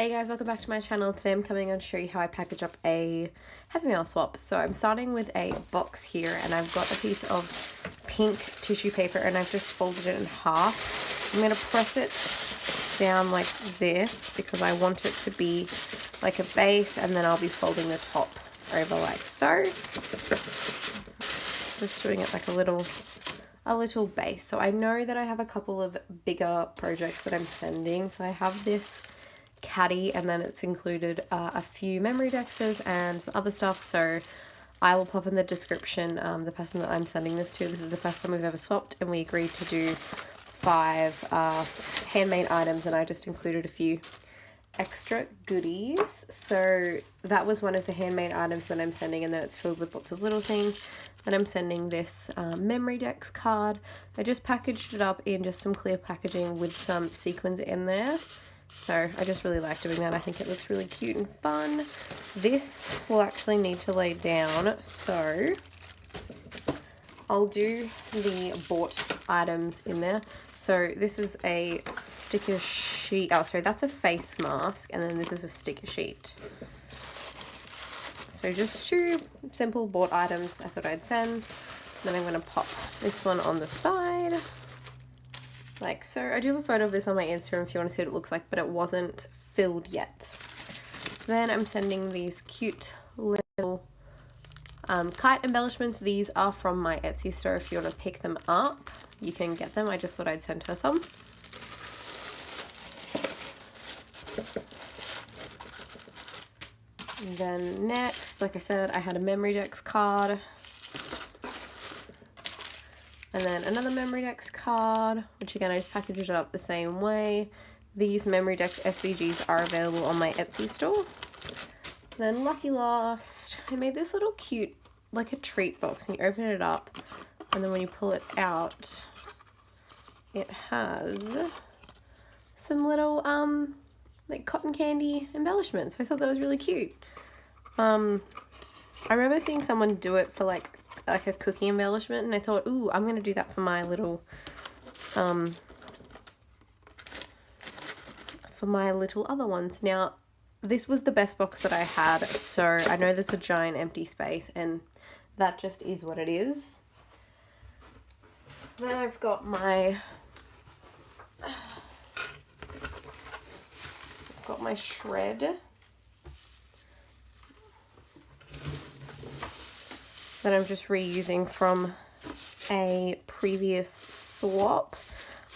Hey guys, welcome back to my channel. Today I'm coming on to show you how I package up a Happy Mail swap. So I'm starting with a box here and I've got a piece of pink tissue paper and I've just folded it in half. I'm going to press it down like this because I want it to be like a base, and then I'll be folding the top over like so. Just doing it like a little base. So I know that I have a couple of bigger projects that I'm sending. So I have this caddy, and then it's included a few memory dexes and some other stuff, so I will pop in the description the person that I'm sending this to. This is the first time we've ever swapped, and we agreed to do 5 handmade items, and I just included a few extra goodies. So that was one of the handmade items that I'm sending, and then it's filled with lots of little things. Then I'm sending this memory dex card. I just packaged it up in just some clear packaging with some sequins in there. So I just really like doing that. I think it looks really cute and fun. This will actually need to lay down, so I'll do the bought items in there. So this is a sticker sheet. Oh, sorry, that's a face mask, and then this is a sticker sheet. So just 2 simple bought items I thought I'd send. Then I'm going to pop this one on the side. Like so. I do have a photo of this on my Instagram if you want to see what it looks like, but it wasn't filled yet. Then I'm sending these cute little kite embellishments. These are from my Etsy store. If you want to pick them up, you can get them. I just thought I'd send her some. And then next, like I said, I had a memory dex card. And then another memory dex card, which again I just packaged it up the same way. These memory dex SVGs are available on my Etsy store. Then lucky last, I made this little cute, like a treat box, and you open it up, and then when you pull it out, it has some little like cotton candy embellishments. So I thought that was really cute. I remember seeing someone do it for like a cookie embellishment, and I thought, ooh, I'm gonna do that for my little other ones. Now this was the best box that I had, so I know there's a giant empty space, and that just is what it is. Then I've got my shred that I'm just reusing from a previous swap.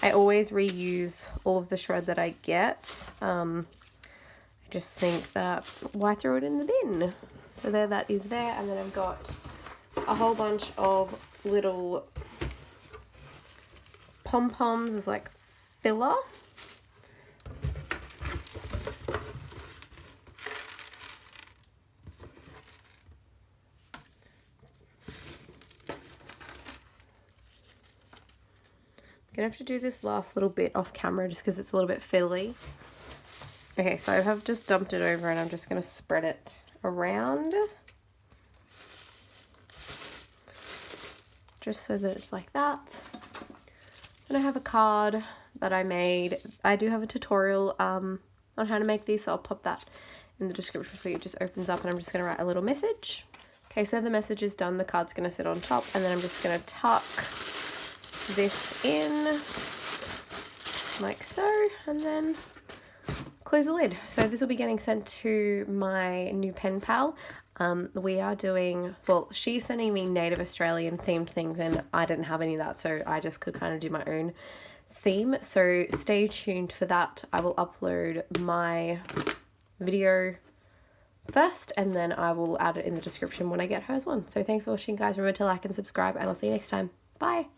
I always reuse all of the shred that I get. I just think that why throw it in the bin? So there, that is there. And then I've got a whole bunch of little pom-poms as like filler. Gonna have to do this last little bit off camera just because it's a little bit fiddly. Okay, so I have just dumped it over, and I'm just gonna spread it around just so that it's like that. Then I have a card that I made. I do have a tutorial on how to make these, so I'll pop that in the description for you. It just opens up, and I'm just gonna write a little message. Okay, so the message is done. The card's gonna sit on top, and then I'm just gonna tuck this in like so, and then close the lid. So this will be getting sent to my new pen pal. We are doing, well, she's sending me native Australian themed things, and I didn't have any of that, so I just could kind of do my own theme. So stay tuned for that. I will upload my video first, and then I will add it in the description when I get hers one. So thanks for watching, guys. Remember to like and subscribe, and I'll see you next time. Bye.